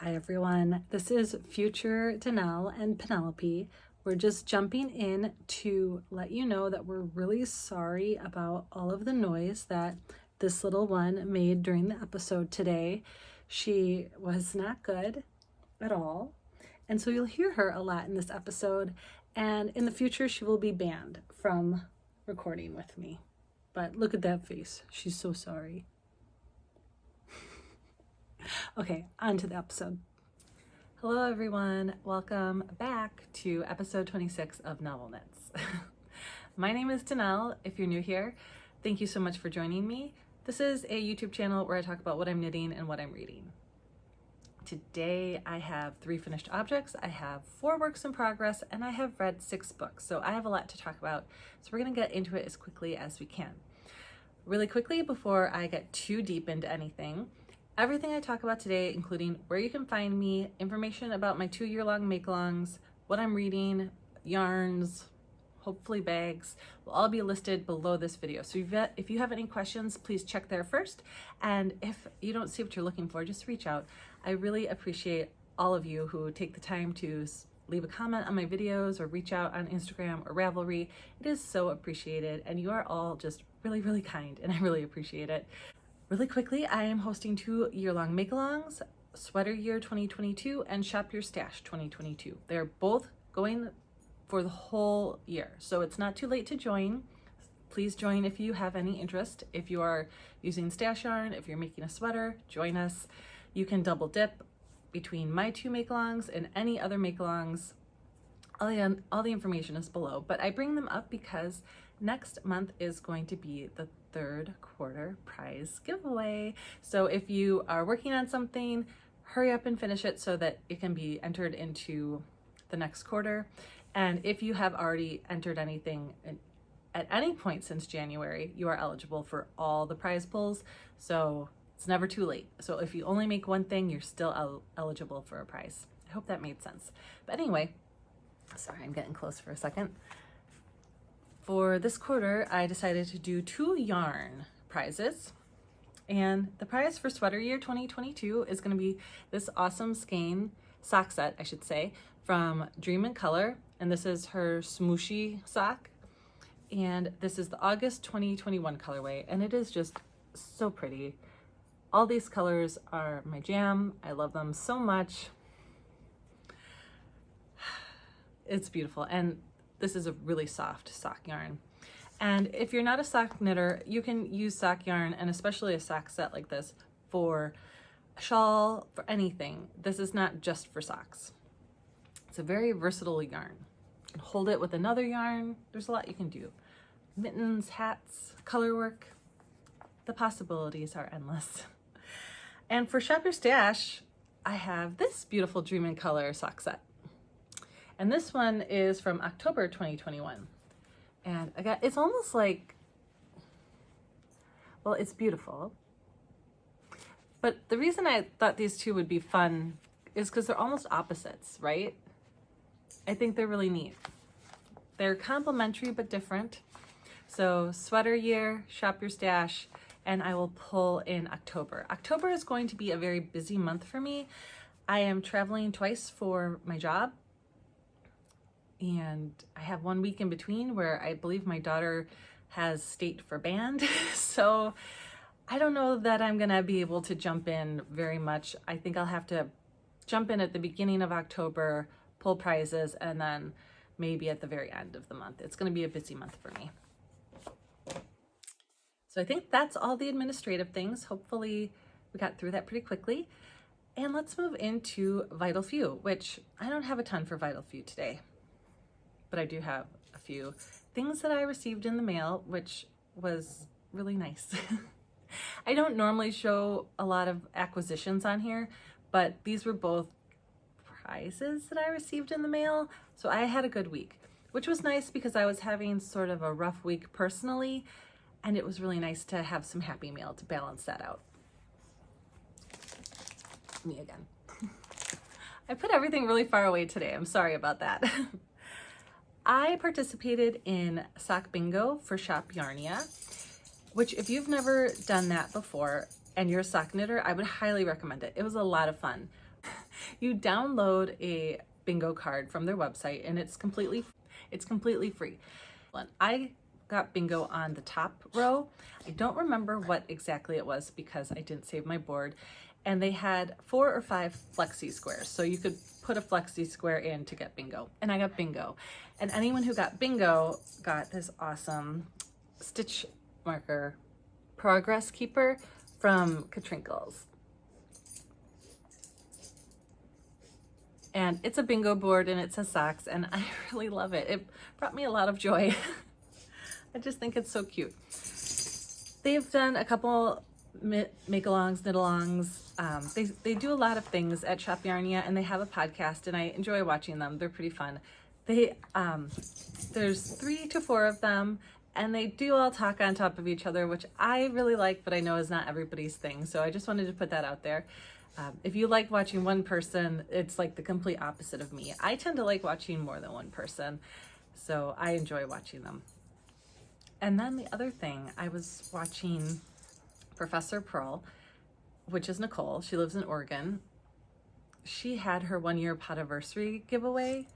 Hi everyone, this is future Danelle and Penelope. We're just jumping in to let you know that we're really sorry about all of the noise that this little one made during the episode today. She was not good at all, and so you'll hear her a lot in this episode, and in the future she will be banned from recording with me. But look at that face, she's so sorry. Okay, on to the episode. Hello everyone, welcome back to episode 26 of Novel Knits. My name is Danelle. If you're new here, thank you so much for joining me. This is a YouTube channel where I talk about what I'm knitting and what I'm reading. Today I have 3 finished objects, I have 4 works in progress, and I have read 6 books, so I have a lot to talk about. So we're gonna get into it as quickly as we can. Really quickly, before I get too deep into anything, everything I talk about today, including where you can find me, information about my 2-year-long make-alongs, what I'm reading, yarns, hopefully bags, will all be listed below this video. So if you have any questions, please check there first. And if you don't see what you're looking for, just reach out. I really appreciate all of you who take the time to leave a comment on my videos or reach out on Instagram or Ravelry. It is so appreciated, and you are all just really, really kind, and I really appreciate it. Really quickly, I am hosting 2 year-long make-alongs, Sweater Year 2022 and Shop Your Stash 2022. They're both going for the whole year, so it's not too late to join. Please join if you have any interest. If you are using stash yarn, if you're making a sweater, join us. You can double dip between my 2 make-alongs and any other make-alongs. All the information is below, but I bring them up because next month is going to be the 3rd quarter prize giveaway. So if you are working on something, hurry up and finish it so that it can be entered into the next quarter. And if you have already entered anything at any point since January, you are eligible for all the prize pulls. So it's never too late. So if you only make one thing, you're still eligible for a prize. I hope that made sense. But anyway, sorry, I'm getting close for a second. For this quarter, I decided to do 2 yarn prizes. And the prize for Sweater Year 2022 is going to be this awesome skein sock set, I should say, from Dream in Color. And this is her smooshy sock. And this is the August 2021 colorway. And it is just so pretty. All these colors are my jam. I love them so much. It's beautiful. And this is a really soft sock yarn. And if you're not a sock knitter, you can use sock yarn, and especially a sock set like this, for a shawl, for anything. This is not just for socks. It's a very versatile yarn. You can hold it with another yarn. There's a lot you can do. Mittens, hats, color work. The possibilities are endless. And for Shop Your Stash, I have this beautiful Dream in Color sock set. And this one is from October 2021. And again, it's almost like, well, it's beautiful. But the reason I thought these 2 would be fun is because they're almost opposites, right? I think they're really neat. They're complementary but different. So Sweater Year, Shop Your Stash, and I will pull in October. October is going to be a very busy month for me. I am traveling twice for my job. And I have 1 week in between where I believe my daughter has state for band. So I don't know that I'm gonna be able to jump in very much. I think I'll have to jump in at the beginning of October, pull prizes, and then maybe at the very end of the month. It's gonna be a busy month for me. So I think that's all the administrative things. Hopefully we got through that pretty quickly. And let's move into Vital Few, which I don't have a ton for Vital Few today. But I do have a few things that I received in the mail, which was really nice. I don't normally show a lot of acquisitions on here, but these were both prizes that I received in the mail. So I had a good week, which was nice because I was having sort of a rough week personally, and it was really nice to have some happy mail to balance that out. Me again. I put everything really far away today. I'm sorry about that. I participated in Sock Bingo for Shop Yarnia, which if you've never done that before and you're a sock knitter, I would highly recommend it. It was a lot of fun. You download a bingo card from their website and it's completely free. I got bingo on the top row. I don't remember what exactly it was because I didn't save my board. And they had 4 or 5 flexi squares. So you could put a flexi square in to get bingo. And I got bingo. And anyone who got bingo got this awesome stitch marker progress keeper from Katrinkles. And it's a bingo board and it says socks and I really love it. It brought me a lot of joy. I just think it's so cute. They've done a couple make-alongs, knit-alongs. They do a lot of things at Shop Yarnia and they have a podcast and I enjoy watching them. They're pretty fun. There's 3 to 4 of them and they do all talk on top of each other, which I really like, but I know is not everybody's thing. So I just wanted to put that out there. If you like watching one person, it's like the complete opposite of me. I tend to like watching more than one person, so I enjoy watching them. And then the other thing, I was watching Professor Pearl, which is Nicole. She lives in Oregon. She had her 1-year podiversary giveaway,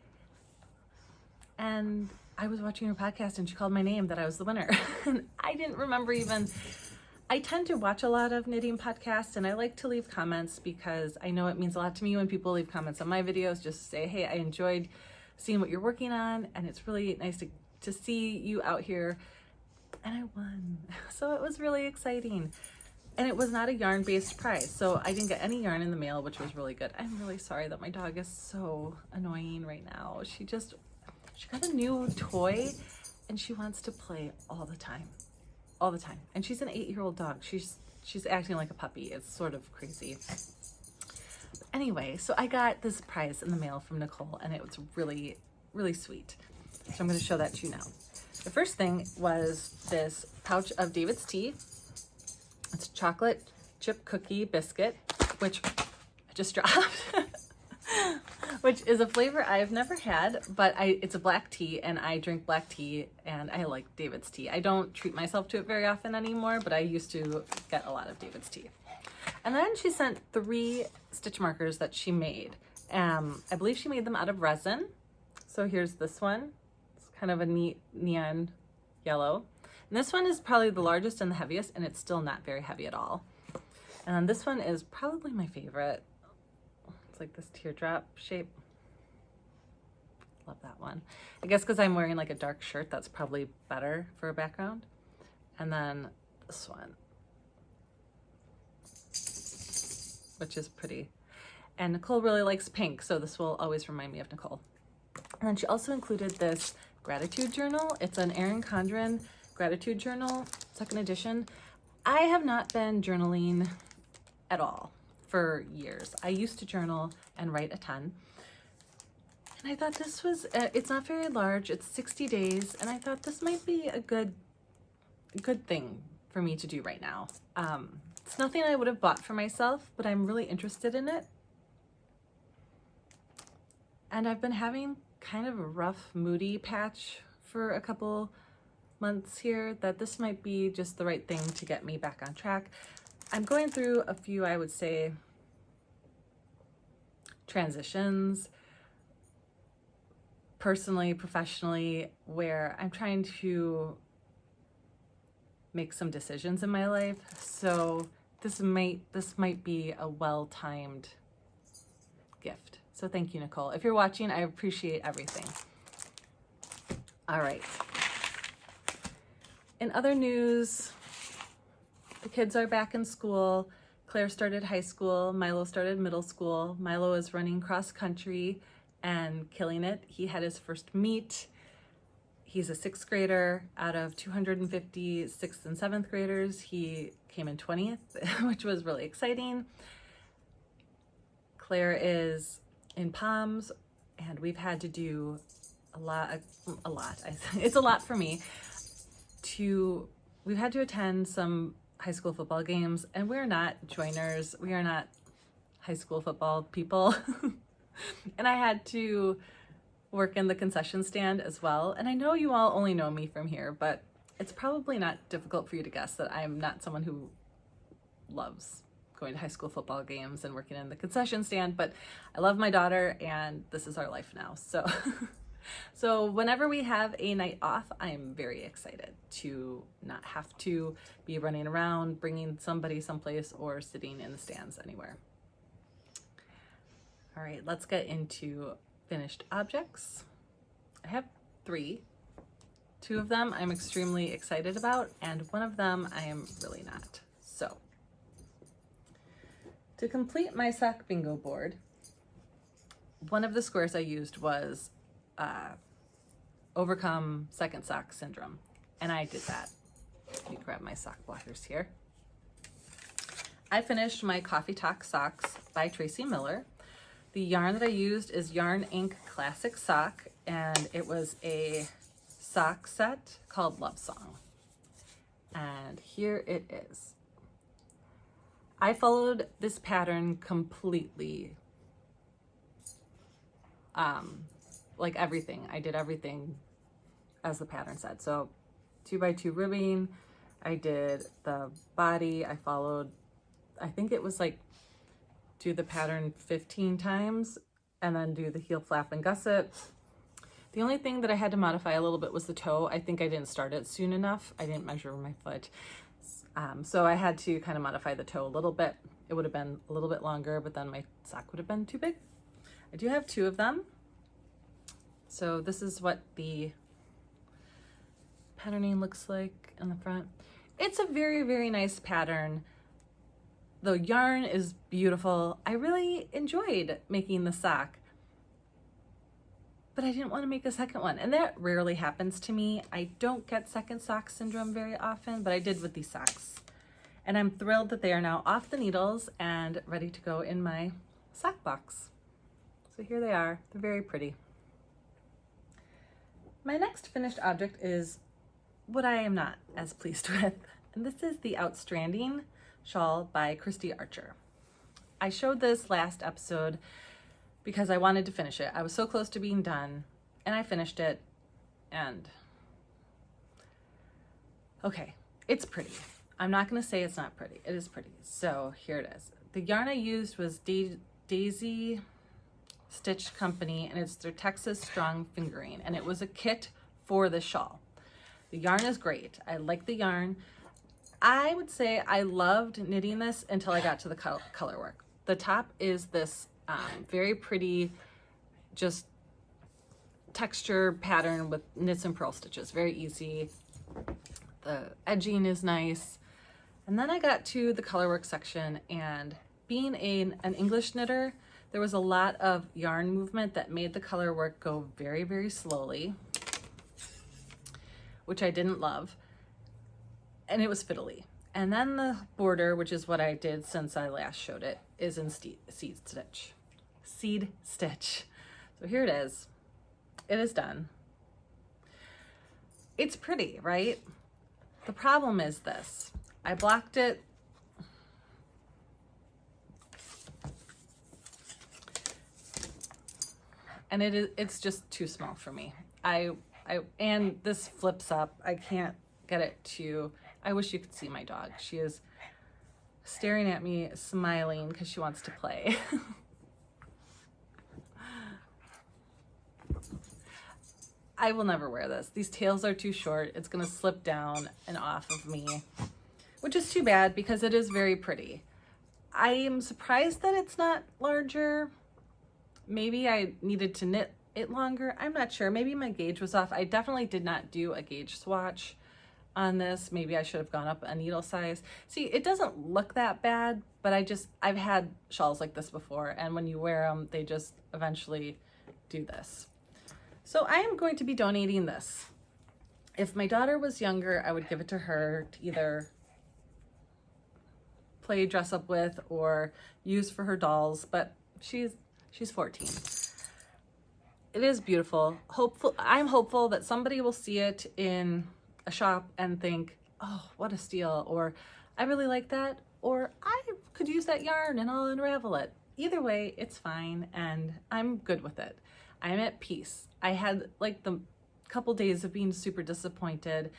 and I was watching her podcast and she called my name that I was the winner. And I didn't remember even. I tend to watch a lot of knitting podcasts and I like to leave comments because I know it means a lot to me when people leave comments on my videos, just to say, hey, I enjoyed seeing what you're working on and it's really nice to see you out here. And I won. So it was really exciting. And it was not a yarn-based prize, so I didn't get any yarn in the mail, which was really good. I'm really sorry that my dog is so annoying right now. She got a new toy and she wants to play all the time. And she's an 8-year-old dog. She's acting like a puppy. It's sort of crazy. Anyway, so I got this prize in the mail from Nicole and it was really, really sweet. So I'm going to show that to you now. The first thing was this pouch of David's Tea. It's chocolate chip cookie biscuit, which I just dropped. Which is a flavor I've never had, but it's a black tea and I drink black tea and I like David's tea. I don't treat myself to it very often anymore, but I used to get a lot of David's tea. And then she sent 3 stitch markers that she made. I believe she made them out of resin. So here's this one. It's kind of a neat neon yellow. And this one is probably the largest and the heaviest and it's still not very heavy at all. And then this one is probably my favorite. Like this teardrop shape. Love that one. I guess because I'm wearing like a dark shirt, that's probably better for a background. And then this one, which is pretty. And Nicole really likes pink, so this will always remind me of Nicole. And then she also included this gratitude journal. It's an Erin Condren gratitude journal, 2nd edition. I have not been journaling at all for years. I used to journal and write a ton. And I thought this was, it's not very large, it's 60 days, and I thought this might be a good thing for me to do right now. It's nothing I would have bought for myself, but I'm really interested in it. And I've been having kind of a rough, moody patch for a couple months here, that this might be just the right thing to get me back on track. I'm going through a few, I would say, transitions, personally, professionally, where I'm trying to make some decisions in my life. So this might be a well-timed gift. So thank you, Nicole. If you're watching, I appreciate everything. All right. In other news, the kids are back in school. Claire started high school. Milo started middle school. Milo is running cross country and killing it. He had his first meet. He's a 6th grader. Out of 250 6th and 7th graders, he came in 20th, which was really exciting. Claire is in POMS, and we've had to do a lot. It's a lot for me. We've had to attend some high school football games, and we're not joiners. We are not high school football people. And I had to work in the concession stand as well. And I know you all only know me from here, but it's probably not difficult for you to guess that I'm not someone who loves going to high school football games and working in the concession stand, but I love my daughter and this is our life now. So, so whenever we have a night off, I'm very excited to not have to be running around, bringing somebody someplace or sitting in the stands anywhere. All right, let's get into finished objects. I have 3. 2 of them I'm extremely excited about, and 1 of them I am really not. So, to complete my sock bingo board, one of the squares I used was overcome second sock syndrome, and I did that. Let me grab my sock blockers here. I finished my Coffee Talk socks by Tracy Miller. The yarn that I used is Yarn Ink Classic Sock, and it was a sock set called Love Song. And here it is. I followed this pattern completely. Like everything. I did everything as the pattern said. So 2x2 ribbing, I did the body, I followed, I think it was like do the pattern 15 times and then do the heel flap and gusset. The only thing that I had to modify a little bit was the toe. I think I didn't start it soon enough. I didn't measure my foot. So I had to kind of modify the toe a little bit. It would have been a little bit longer, but then my sock would have been too big. I do have 2 of them. So this is what the patterning looks like in the front. It's a very, very nice pattern. The yarn is beautiful. I really enjoyed making the sock, but I didn't want to make a second one. And that rarely happens to me. I don't get second sock syndrome very often, but I did with these socks. And I'm thrilled that they are now off the needles and ready to go in my sock box. So here they are. They're very pretty. My next finished object is what I am not as pleased with. And this is the Outstanding shawl by Christy Archer. I showed this last episode because I wanted to finish it. I was so close to being done and I finished it, and okay, it's pretty. I'm not gonna say it's not pretty. It is pretty. So here it is. The yarn I used was Daisy Stitch Company, and it's their Texas Strong Fingering, and it was a kit for the shawl. The yarn is great. I like the yarn. I would say I loved knitting this until I got to the color work. The top is this very pretty, just texture pattern with knits and purl stitches. Very easy. The edging is nice. And then I got to the color work section, and being an English knitter, there was a lot of yarn movement that made the color work go very, very slowly, which I didn't love. And it was fiddly. And then the border, which is what I did since I last showed it, is in seed stitch. So here it is. It is done. It's pretty, right? The problem is this. I blocked it. And it's just too small for me. And this flips up. I can't get it to, I wish you could see my dog. She is staring at me, smiling because she wants to play. I will never wear this. These tails are too short. It's gonna slip down and off of me, which is too bad because it is very pretty. I am surprised that it's not larger. Maybe I needed to knit it longer. I'm not sure. Maybe my gauge was off. I definitely did not do a gauge swatch on this. Maybe I should have gone up a needle size. See, it doesn't look that bad, but I've had shawls like this before, and when you wear them, they just eventually do this. So I am going to be donating this. If my daughter was younger, I would give it to her to either play dress up with or use for her dolls, but she's 14. It is beautiful. I'm hopeful that somebody will see it in a shop and think, oh, what a steal, or I really like that, or I could use that yarn and I'll unravel it. Either way, it's fine and I'm good with it. I'm at peace. I had like the couple days of being super disappointed,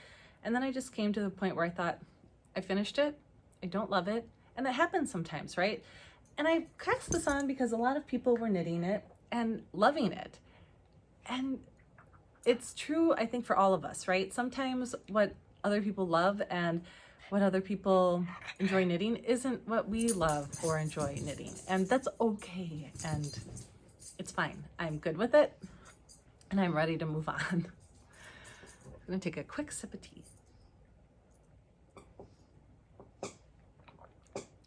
and then I just came to the point where I thought, I finished it, I don't love it, And that happens sometimes, right? And I cast this on because a lot of people were knitting it and loving it. And it's true, I think, for all of us, right? Sometimes what other people love and what other people enjoy knitting isn't what we love or enjoy knitting. And that's okay. And it's fine. I'm good with it. And I'm ready to move on. I'm gonna take a quick sip of tea.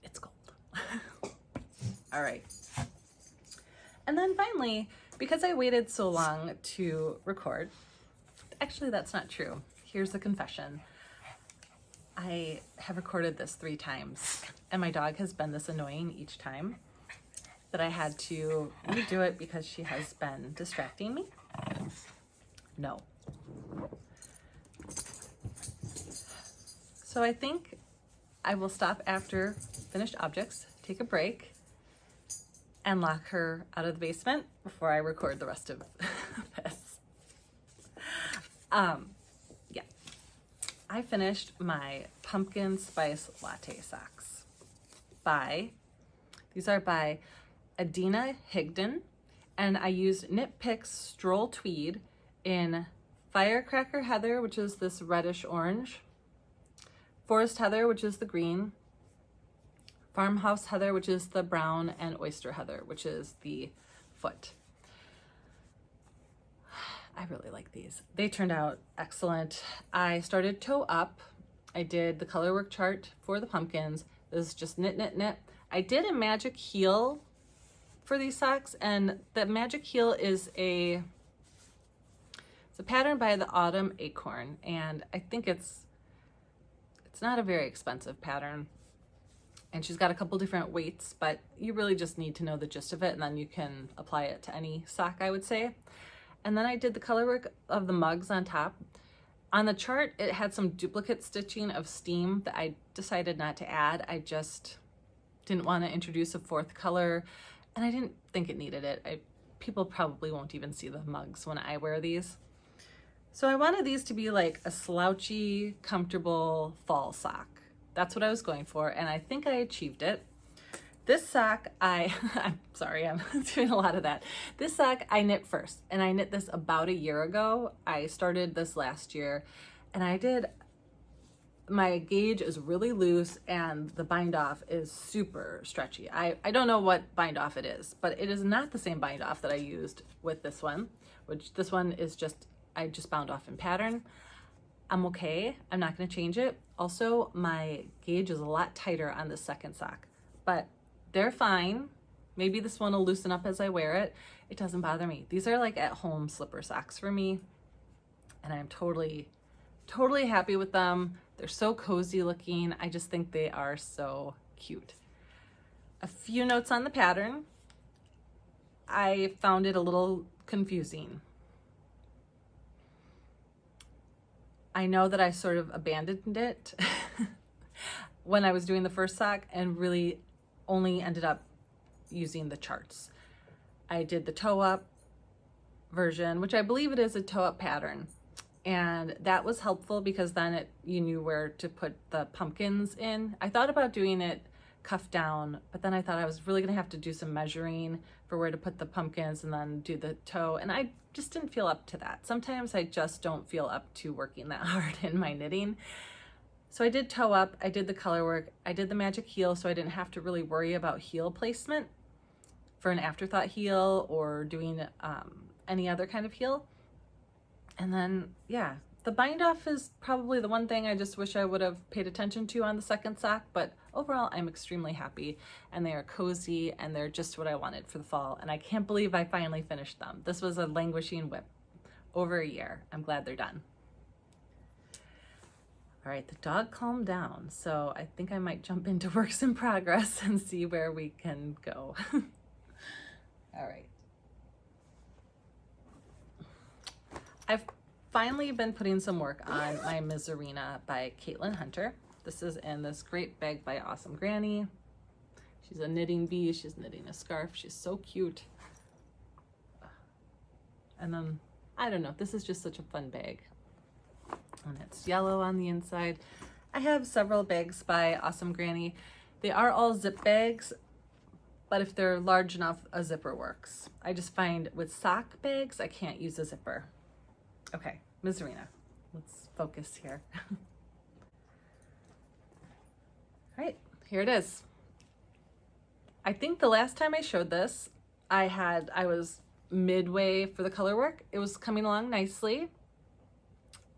It's cold. All right. And then finally, because I waited so long to record, actually that's not true. Here's the confession. I have recorded this 3 times and my dog has been this annoying each time that I had to redo it because she has been distracting me. No. So I think I will stop after finished objects, take a break, and lock her out of the basement before I record the rest of this. Yeah. I finished my pumpkin spice latte socks these are by Adina Higdon, and I used Knit Picks Stroll Tweed in Firecracker Heather, which is this reddish orange, Forest Heather, which is the green, Farmhouse Heather, which is the brown, and Oyster Heather, which is the foot. I really like these. They turned out excellent. I started toe up. I did the color work chart for the pumpkins. This is just knit, knit, knit. I did a magic heel for these socks, and the magic heel is it's a pattern by the Autumn Acorn, and I think it's not a very expensive pattern. And she's got a couple different weights, but you really just need to know the gist of it, and then you can apply it to any sock, I would say. And then I did the color work of the mugs on top. On the chart, it had some duplicate stitching of steam that I decided not to add. I just didn't want to introduce a 4th color, and I didn't think it needed it. People probably won't even see the mugs when I wear these. So I wanted these to be like a slouchy, comfortable fall sock. That's what I was going for, and I think I achieved it. This sock, I'm sorry, I'm doing a lot of that. This sock I knit first, and I knit this about a year ago. I started this last year, and my gauge is really loose, and the bind off is super stretchy. I don't know what bind off it is, but it is not the same bind off that I used with this one, which this one is I just bound off in pattern. I'm okay. I'm not going to change it. Also, my gauge is a lot tighter on the second sock, but they're fine. Maybe this one will loosen up as I wear it. It doesn't bother me. These are like at home slipper socks for me, and I'm totally happy with them. They're so cozy looking. I just think they are so cute. A few notes on the pattern. I found it a little confusing. I know that I sort of abandoned it when I was doing the first sock and really only ended up using the charts. I did the toe up version, which I believe it is a toe up pattern. And that was helpful because then you knew where to put the pumpkins in. I thought about doing it cuff down, but then I thought I was really gonna have to do some measuring for where to put the pumpkins and then do the toe. And I just didn't feel up to that. Sometimes I just don't feel up to working that hard in my knitting. So I did toe up, I did the color work, I did the magic heel so I didn't have to really worry about heel placement for an afterthought heel or doing any other kind of heel. And then, yeah, the bind off is probably the one thing I just wish I would have paid attention to on the second sock, but overall I'm extremely happy, and they are cozy and they're just what I wanted for the fall. And I can't believe I finally finished them. This was a languishing whip over a year. I'm glad they're done. All right, the dog calmed down, so I think I might jump into works in progress and see where we can go. All right. I've finally been putting some work on my Miserina by Caitlin Hunter. This is in this great bag by Awesome Granny. She's a knitting bee. She's knitting a scarf. She's so cute. And then, I don't know, this is just such a fun bag. And it's yellow on the inside. I have several bags by Awesome Granny. They are all zip bags, but if they're large enough, a zipper works. I just find with sock bags, I can't use a zipper. Okay, Miserina, let's focus here. All right, here it is. I think the last time I showed this, I was midway for the color work. It was coming along nicely.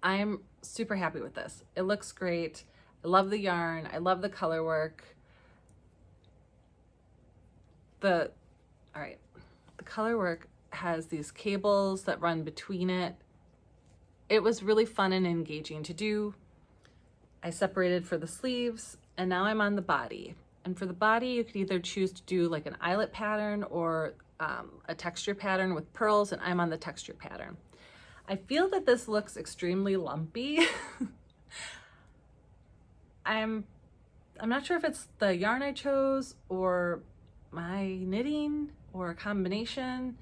I'm super happy with this. It looks great. I love the yarn. I love the color work. The color work has these cables that run between it. It was really fun and engaging to do. I separated for the sleeves, and now I'm on the body. And for the body, you could either choose to do like an eyelet pattern or a texture pattern with pearls, and I'm on the texture pattern. I feel that this looks extremely lumpy. I'm not sure if it's the yarn I chose or my knitting or a combination,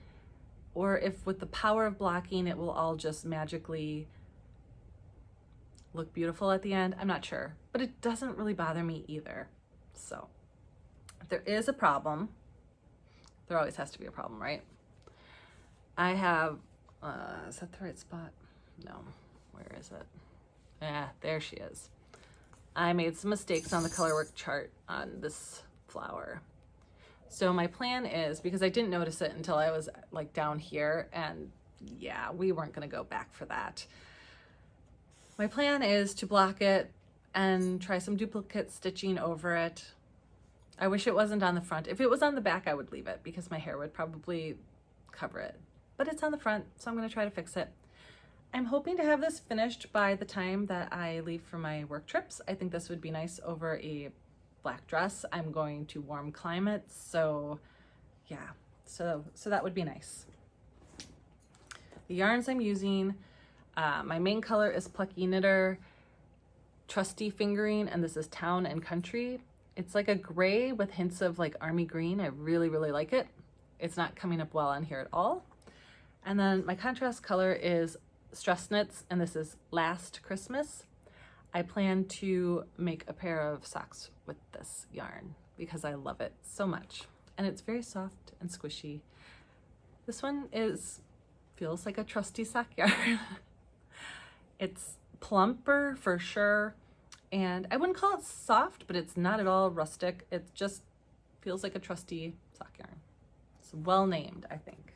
or if with the power of blocking it will all just magically look beautiful at the end. I'm not sure, but it doesn't really bother me either. So if there is a problem, there always has to be a problem, right? I have, is that the right spot? No, where is it? Yeah, there she is. I made some mistakes on the colorwork chart on this flower. So my plan is, because I didn't notice it until I was like down here, and yeah, we weren't gonna go back for that. My plan is to block it and try some duplicate stitching over it. I wish it wasn't on the front. If it was on the back, I would leave it because my hair would probably cover it. But it's on the front, so I'm gonna try to fix it. I'm hoping to have this finished by the time that I leave for my work trips. I think this would be nice over a black dress. I'm going to warm climates, so yeah, so that would be nice. The yarns I'm using, my main color is Plucky Knitter Trusty Fingering, and this is Town and Country. It's like a gray with hints of like army green. I really, really like it. It's not coming up well on here at all. And then my contrast color is Stress Knits, and this is Last Christmas. I plan to make a pair of socks with this yarn because I love it so much. And it's very soft and squishy. This one feels like a trusty sock yarn. It's plumper for sure. And I wouldn't call it soft, but it's not at all rustic. It just feels like a trusty sock yarn. It's well named, I think.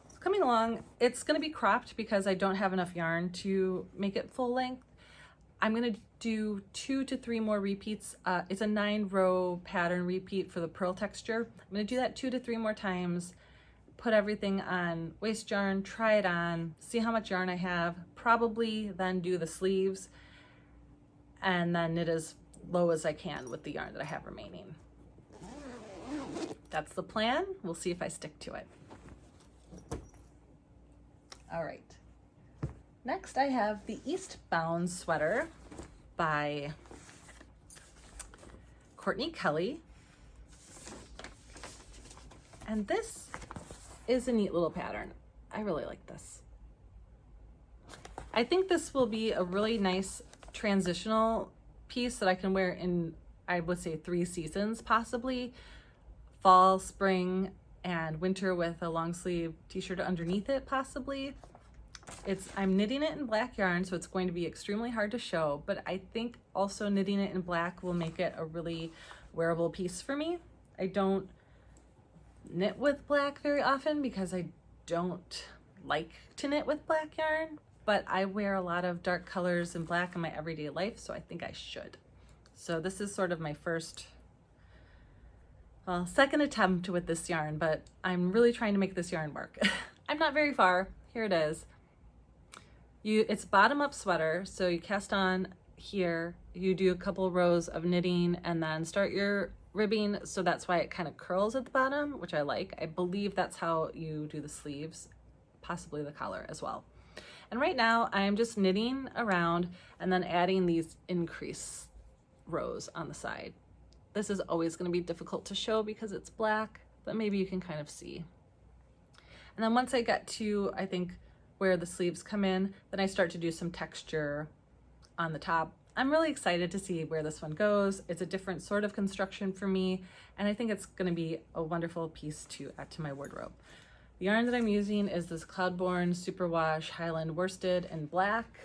So coming along, it's gonna be cropped because I don't have enough yarn to make it full length. I'm gonna do 2 to 3 more repeats. It's a 9-row pattern repeat for the pearl texture. I'm gonna do that 2 to 3 more times, put everything on waste yarn, try it on, see how much yarn I have, probably then do the sleeves, and then knit as low as I can with the yarn that I have remaining. That's the plan. We'll see if I stick to it. All right. Next, I have the Eastbound sweater by Courtney Kelly. And this is a neat little pattern. I really like this. I think this will be a really nice transitional piece that I can wear in, I would say, 3 seasons possibly. Fall, spring, and winter with a long sleeve t-shirt underneath it possibly. I'm knitting it in black yarn, so it's going to be extremely hard to show, but I think also knitting it in black will make it a really wearable piece for me. I don't knit with black very often because I don't like to knit with black yarn, but I wear a lot of dark colors in black in my everyday life, so I think I should. So this is sort of my second attempt with this yarn, but I'm really trying to make this yarn work. I'm not very far. Here it is. It's bottom up sweater, so you cast on here, you do a couple rows of knitting and then start your ribbing, so that's why it kind of curls at the bottom, which I like. I believe that's how you do the sleeves, possibly the collar as well. And right now I'm just knitting around and then adding these increase rows on the side. This is always going to be difficult to show because it's black, but maybe you can kind of see. And then once I get to, I think, where the sleeves come in, then I start to do some texture on the top I'm really excited to see where this one goes. It's a different sort of construction for me, and I think it's going to be a wonderful piece to add to my wardrobe. The yarn that I'm using is this Cloudborne Superwash Highland Worsted in black.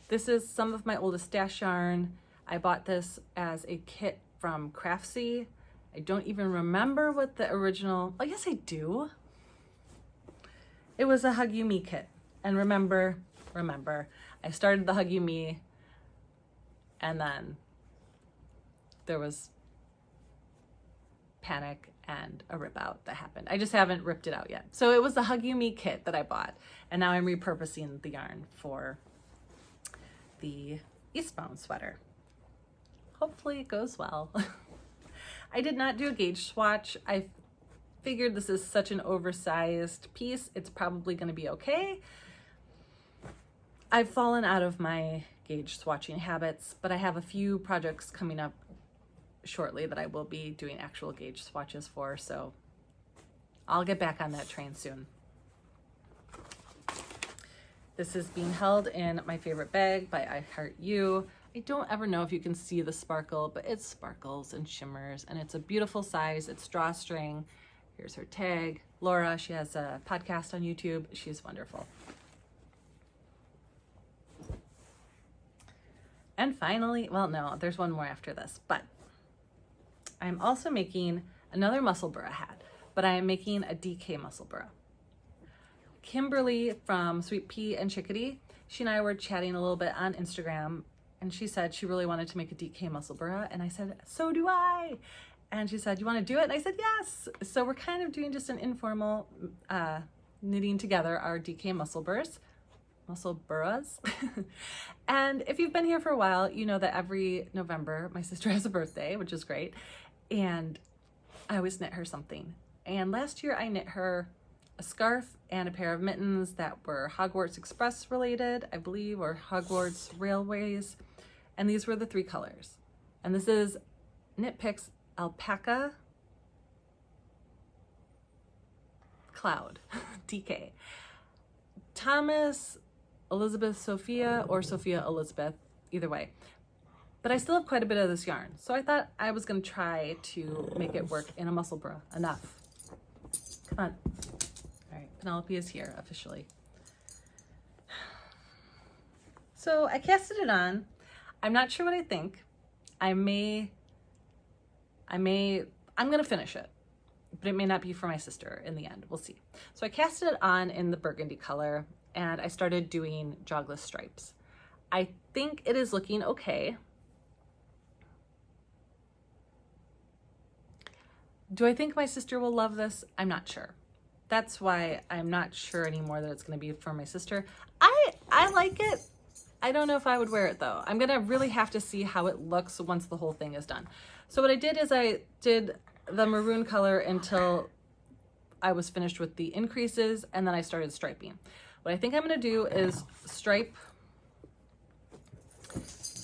This is some of my oldest stash yarn. I bought this as a kit from Craftsy. I don't even remember what the original, oh yes I do. It was a Hug You Me kit. And remember, I started the Hug You Me and then there was panic and a rip out that happened. I just haven't ripped it out yet. So it was the Hug You Me kit that I bought, and now I'm repurposing the yarn for the Eastbound sweater. Hopefully it goes well. I did not do a gauge swatch. I figured this is such an oversized piece, it's probably going to be okay. I've fallen out of my gauge swatching habits, but I have a few projects coming up shortly that I will be doing actual gauge swatches for, so I'll get back on that train soon. This is being held in my favorite bag by I Heart You. I don't ever know if you can see the sparkle, but it sparkles and shimmers, and it's a beautiful size. It's drawstring. Here's her tag. Laura, she has a podcast on YouTube. She's wonderful. And finally, well, no, there's one more after this, but I'm also making another Musselburgh hat, but I am making a DK Musselburgh. Kimberly from Sweet Pea and Chickadee, she and I were chatting a little bit on Instagram, and she said she really wanted to make a DK Musselburgh, and I said, so do I. And she said, you want to do it? And I said, yes. So we're kind of doing just an informal knitting together our DK Musselburghs. And if you've been here for a while, you know that every November my sister has a birthday, which is great, and I always knit her something. And last year I knit her a scarf and a pair of mittens that were Hogwarts Express related, I believe, or Hogwarts Railways, and these were the 3 colors. And this is Knit Picks Alpaca Cloud DK. Thomas Elizabeth Sophia or Sophia Elizabeth, either way. But I still have quite a bit of this yarn, so I thought I was going to try to make it work in a Musselburgh. Enough. Come on. All right, Penelope is here officially. So I casted it on. I'm not sure what I think. I'm going to finish it, but it may not be for my sister in the end. We'll see. So I casted it on in the burgundy color, and I started doing jogless stripes. I think it is looking okay. Do I think my sister will love this? I'm not sure. That's why I'm not sure anymore that it's going to be for my sister. I like it. I don't know if I would wear it though. I'm going to really have to see how it looks once the whole thing is done. So what I did is I did the maroon color until I was finished with the increases, and then I started striping. What I think I'm going to do is stripe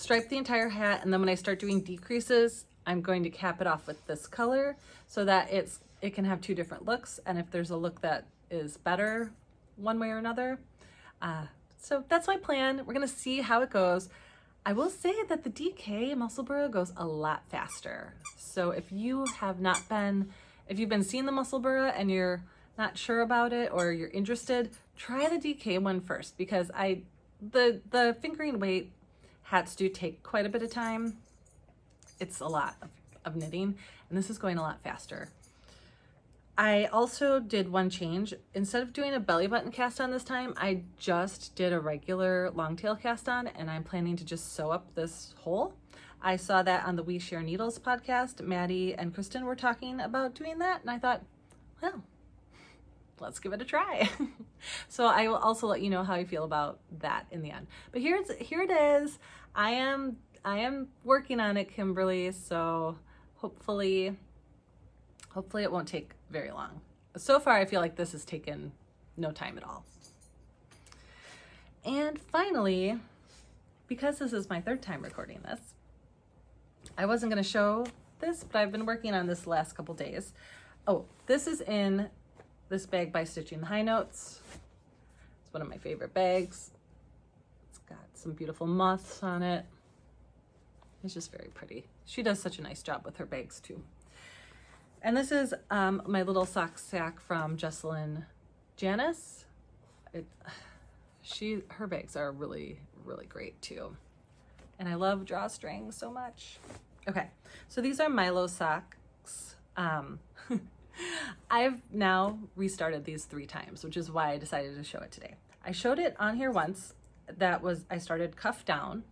the entire hat, and then when I start doing decreases, I'm going to cap it off with this color so that it can have 2 different looks, and if there's a look that is better one way or another. So that's my plan. We're going to see how it goes. I will say that the DK Musselburgh goes a lot faster. So if you've been seeing the Musselburgh and you're not sure about it or you're interested, try the DK one first, because the fingering weight hats do take quite a bit of time. It's a lot of knitting, and this is going a lot faster. I also did one change. Instead of doing a belly button cast on this time, I just did a regular long tail cast on, and I'm planning to just sew up this hole. I saw that on the We Share Needles podcast. Maddie and Kristen were talking about doing that, and I thought, well, let's give it a try. So I will also let you know how I feel about that in the end. But here it is. I am working on it, Kimberly, so hopefully it won't take very long. So far, I feel like this has taken no time at all. And finally, because this is my 3rd time recording this, I wasn't going to show this, but I've been working on this the last couple days. Oh, this is in this bag by Stitching the High Notes. It's one of my favorite bags. It's got some beautiful moths on it. It's just very pretty. She does such a nice job with her bags too. And this is my little sock sack from Jessalyn Janice. Her bags are really, really great too. And I love drawstring so much. Okay, so these are Milo socks. I've now restarted these 3 times, which is why I decided to show it today. I showed it on here once. I started cuff down,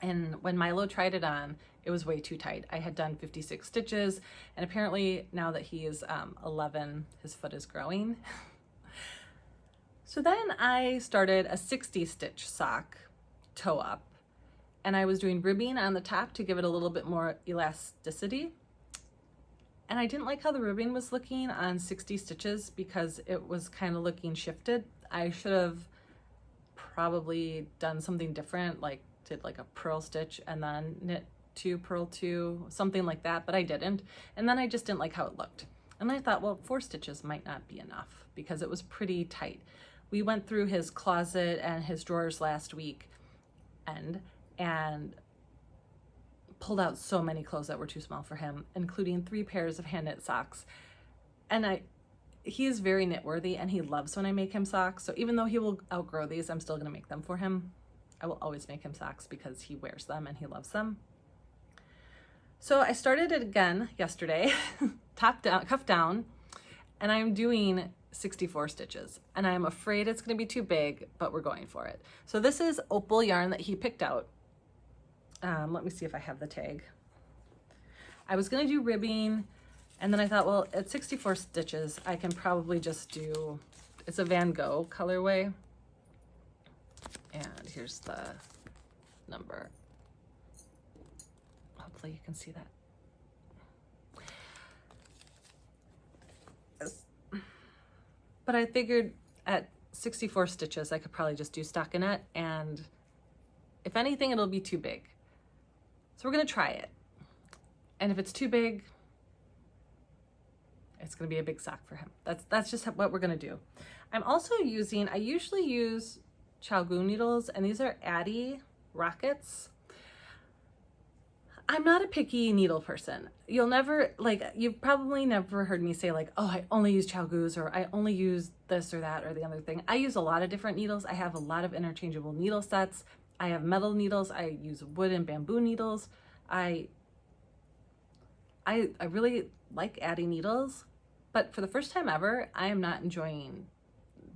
and when Milo tried it on, it was way too tight. I had done 56 stitches, and apparently now that he is 11, his foot is growing. So then I started a 60 stitch sock toe up, and I was doing ribbing on the top to give it a little bit more elasticity. And I didn't like how the ribbing was looking on 60 stitches because it was kind of looking shifted. I should have probably done something different, like did like a purl stitch and then knit 2, purl 2, something like that, but I didn't. And then I just didn't like how it looked. And I thought, well, 4 stitches might not be enough because it was pretty tight. We went through his closet and his drawers last week and pulled out so many clothes that were too small for him, including 3 pairs of hand knit socks. And he is very knit worthy and he loves when I make him socks. So even though he will outgrow these, I'm still gonna make them for him. I will always make him socks because he wears them and he loves them. So I started it again yesterday, top down, cuff down, and I'm doing 64 stitches. And I'm afraid it's gonna be too big, but we're going for it. So this is opal yarn that he picked out. Let me see if I have the tag. I was gonna do ribbing, and then I thought, well, at 64 stitches, I can probably just do, it's a Van Gogh colorway. And here's the number. Hopefully you can see that. But I figured at 64 stitches, I could probably just do stockinette, and if anything, it'll be too big. So we're gonna try it. And if it's too big, it's gonna be a big sock for him. That's just what we're gonna do. I'm also using, I usually use Chalgu needles, and these are Addy Rockets. I'm not a picky needle person. You'll never, you've probably never heard me say like, oh, I only use Chalgus, or I only use this or that or the other thing. I use a lot of different needles. I have a lot of interchangeable needle sets. I have metal needles. I use wood and bamboo needles. I really like adding needles, but for the first time ever, I am not enjoying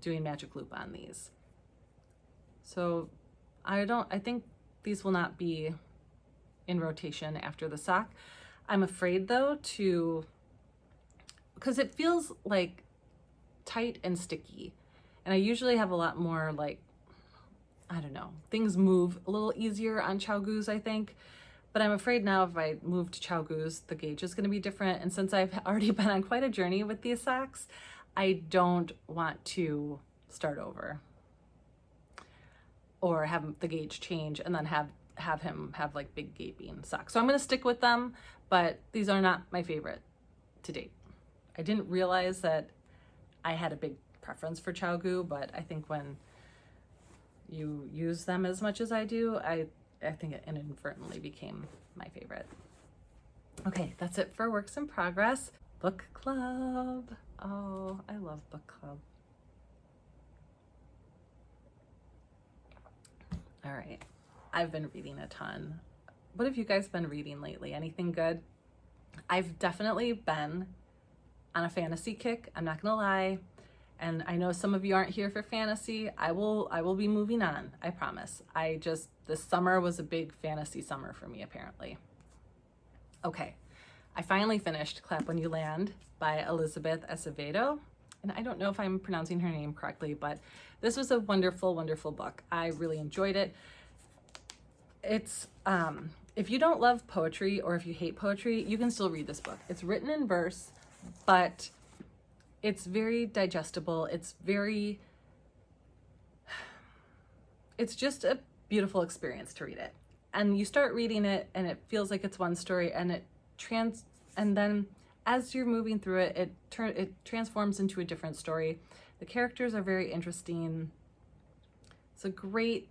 doing magic loop on these. So I think these will not be in rotation after the sock. I'm afraid though because it feels like tight and sticky. And I usually have a lot more I don't know, things move a little easier on Chalgus, I think. But I'm afraid now if I move to Chalgus, the gauge is gonna be different. And since I've already been on quite a journey with these socks, I don't want to start over or have the gauge change and then have him have like big gaping socks. So I'm gonna stick with them, but these are not my favorite to date. I didn't realize that I had a big preference for Chalgu, but I think when you use them as much as I do, I think it inadvertently became my favorite. Okay, that's it for works in progress. Book club. Oh, I love book club. All right, I've been reading a ton. What have you guys been reading lately? Anything good? I've definitely been on a fantasy kick, I'm not gonna lie. And I know some of you aren't here for fantasy. I will be moving on, I promise. This summer was a big fantasy summer for me, apparently. Okay, I finally finished Clap When You Land by Elizabeth Acevedo. And I don't know if I'm pronouncing her name correctly, but this was a wonderful, wonderful book. I really enjoyed it. It's, if you don't love poetry or if you hate poetry, you can still read this book. It's written in verse, but it's very digestible. It's just a beautiful experience to read it. And you start reading it and it feels like it's one story, and and then as you're moving through it, it transforms into a different story. The characters are very interesting. It's a great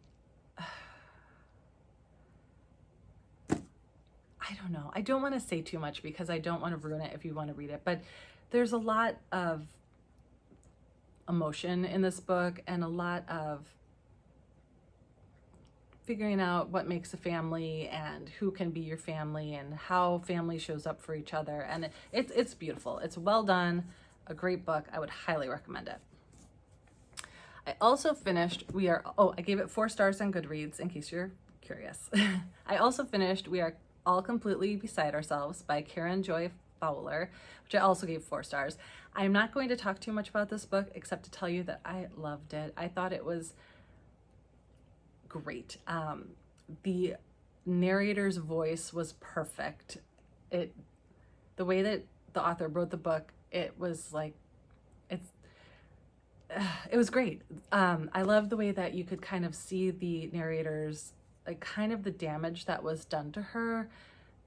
I don't know. I don't want to say too much because I don't want to ruin it if you want to read it, but there's a lot of emotion in this book and a lot of figuring out what makes a family and who can be your family and how family shows up for each other. And it's beautiful. It's well done, a great book. I would highly recommend it. I also finished, I gave it 4 stars on Goodreads in case you're curious. I also finished We Are All Completely Beside Ourselves by Karen Joy Fowler, which I also gave 4 stars. I'm not going to talk too much about this book except to tell you that I loved it. I thought it was great. The narrator's voice was perfect. The way that the author wrote the book, it was like, it was great. I love the way that you could kind of see the narrator's, like, kind of the damage that was done to her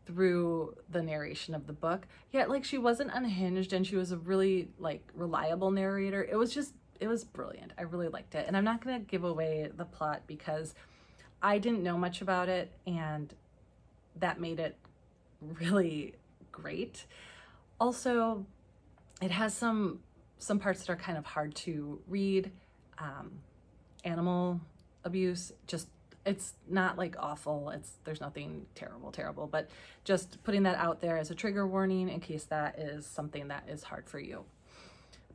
through the narration of the book. Yet, like, she wasn't unhinged and she was a really, like, reliable narrator. It was brilliant. I really liked it. And I'm not going to give away the plot because I didn't know much about it, and that made it really great. Also, it has some parts that are kind of hard to read. Animal abuse, it's not like awful. There's nothing terrible, but just putting that out there as a trigger warning in case that is something that is hard for you.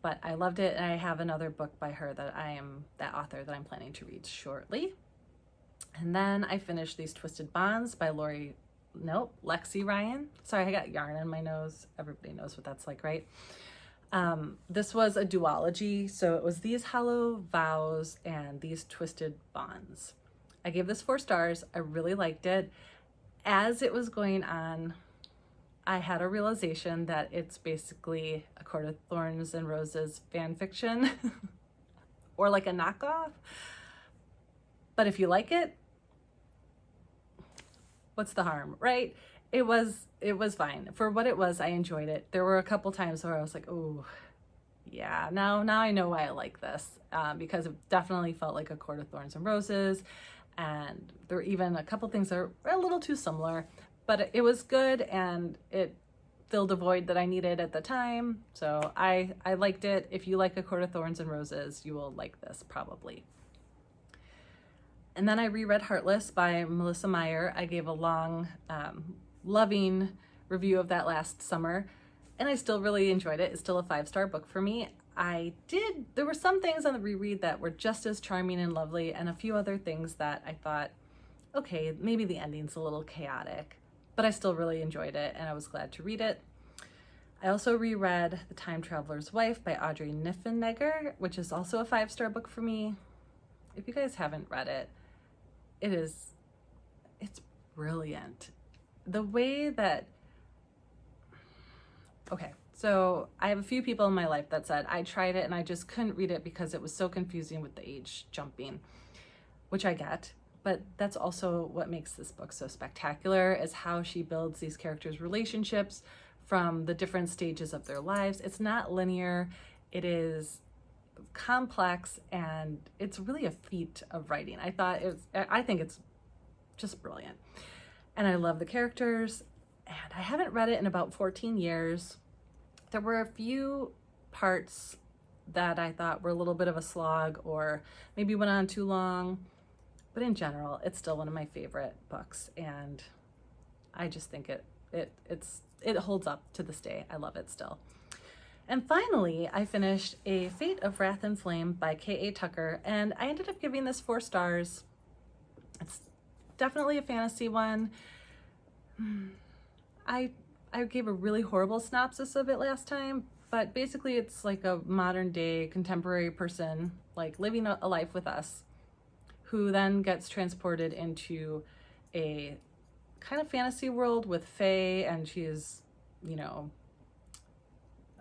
But I loved it, and I have another book by her that author that I'm planning to read shortly. And then I finished These Twisted Bonds by Lexi Ryan. Sorry, I got yarn in my nose. Everybody knows what that's like, right? This was a duology, so it was These Hollow Vows and These Twisted Bonds. I gave this 4 stars. I really liked it. As it was going on, I had a realization that it's basically A Court of Thorns and Roses fan fiction or like a knockoff. But if you like it, what's the harm, right? It was fine. For what it was, I enjoyed it. There were a couple times where I was like, oh, yeah, now I know why I like this, because it definitely felt like A Court of Thorns and Roses. And there were even a couple things that are a little too similar, but it was good and it filled a void that I needed at the time. So I liked it. If you like A Court of Thorns and Roses, you will like this probably. And then I reread Heartless by Melissa Meyer. I gave a long, loving review of that last summer, and I still really enjoyed it. It's still a 5-star book for me. There were some things on the reread that were just as charming and lovely, and a few other things that I thought, okay, maybe the ending's a little chaotic, but I still really enjoyed it, and I was glad to read it. I also reread The Time Traveler's Wife by Audrey Niffenegger, which is also a 5-star book for me. If you guys haven't read it, it's brilliant. The way that, okay, so I have a few people in my life that said I tried it and I just couldn't read it because it was so confusing with the age jumping, which I get, but that's also what makes this book so spectacular, is how she builds these characters' relationships from the different stages of their lives. It's not linear, it is complex, and it's really a feat of writing. I think it's just brilliant. And I love the characters, and I haven't read it in about 14 years. There were a few parts that I thought were a little bit of a slog or maybe went on too long, but in general, it's still one of my favorite books, and I just think it holds up to this day. I love it still. And finally, I finished A Fate of Wrath and Flame by K.A. Tucker, and I ended up giving this 4 stars. It's definitely a fantasy one. I gave a really horrible synopsis of it last time, but basically it's like a modern day contemporary person, like living a life with us, who then gets transported into a kind of fantasy world with fae, and she is,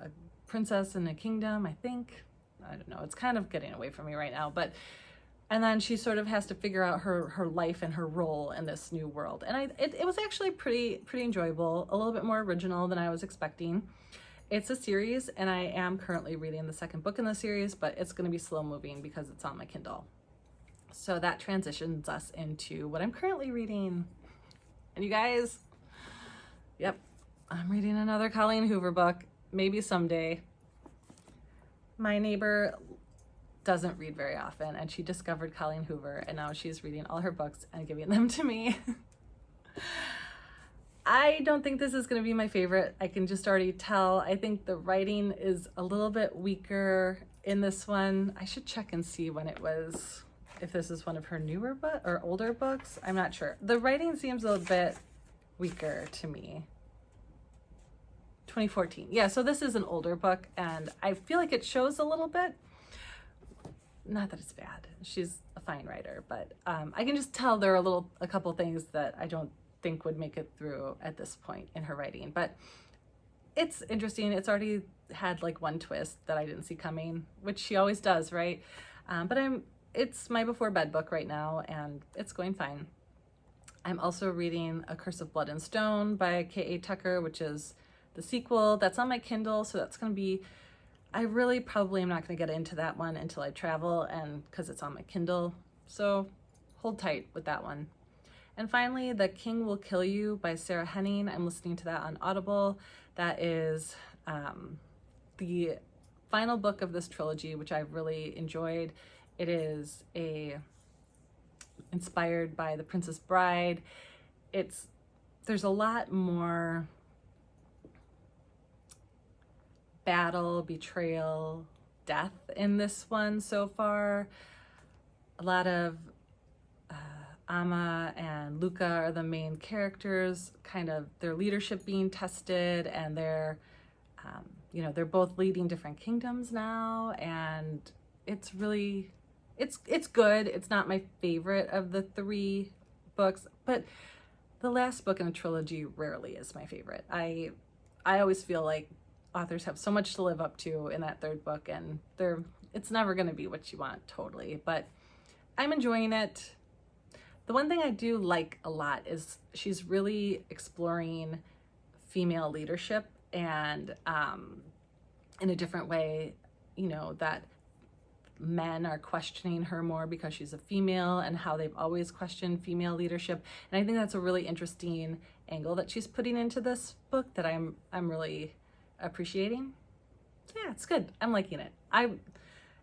a princess in a kingdom, I think. I don't know, it's kind of getting away from me right now, and then she sort of has to figure out her life and her role in this new world. And it was actually pretty enjoyable, a little bit more original than I was expecting. It's a series, and I am currently reading the 2nd book in the series, but it's going to be slow moving because it's on my Kindle. So that transitions us into what I'm currently reading. And you guys, Yep, I'm reading another Colleen Hoover book, maybe someday. My neighbor doesn't read very often, and she discovered Colleen Hoover, and now she's reading all her books and giving them to me. I don't think this is going to be my favorite. I can just already tell. I think the writing is a little bit weaker in this one. I should check and see when it was, if this is one of her newer book or older books. I'm not sure. The writing seems a bit weaker to me. 2014. Yeah, so this is an older book, and I feel like it shows a little bit. Not that it's bad. She's a fine writer, but I can just tell there are a couple things that I don't think would make it through at this point in her writing. But it's interesting. It's already had like one twist that I didn't see coming, which she always does, right? But it's my before bed book right now, and it's going fine. I'm also reading A Curse of Blood and Stone by K.A. Tucker, which is the sequel. That's on my Kindle, so that's going to be, I really probably am not going to get into that one until I travel, and because it's on my Kindle, so hold tight with that one. And finally, The King Will Kill You by Sarah Henning. I'm listening to that on Audible. That is the final book of this trilogy, which I've really enjoyed. It is inspired by The Princess Bride. There's a lot more battle, betrayal, death in this one so far. A lot of Amma and Luca are the main characters, kind of their leadership being tested, and they're both leading different kingdoms now, and it's really, it's good. It's not my favorite of the three books, but the last book in the trilogy rarely is my favorite. I always feel like authors have so much to live up to in that third book, and it's never going to be what you want totally, but I'm enjoying it. The one thing I do like a lot is she's really exploring female leadership, and in a different way, that men are questioning her more because she's a female, and how they've always questioned female leadership. And I think that's a really interesting angle that she's putting into this book that I'm really appreciating. Yeah, it's good. I'm liking it.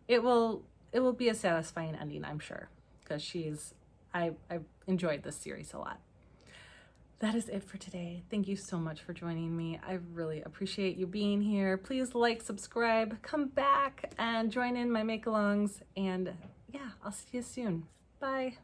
It will be a satisfying ending, I'm sure, because I've enjoyed this series a lot. That is it for today. Thank you so much for joining me. I really appreciate you being here. Please like, subscribe, come back and join in my make-alongs. And yeah, I'll see you soon. Bye.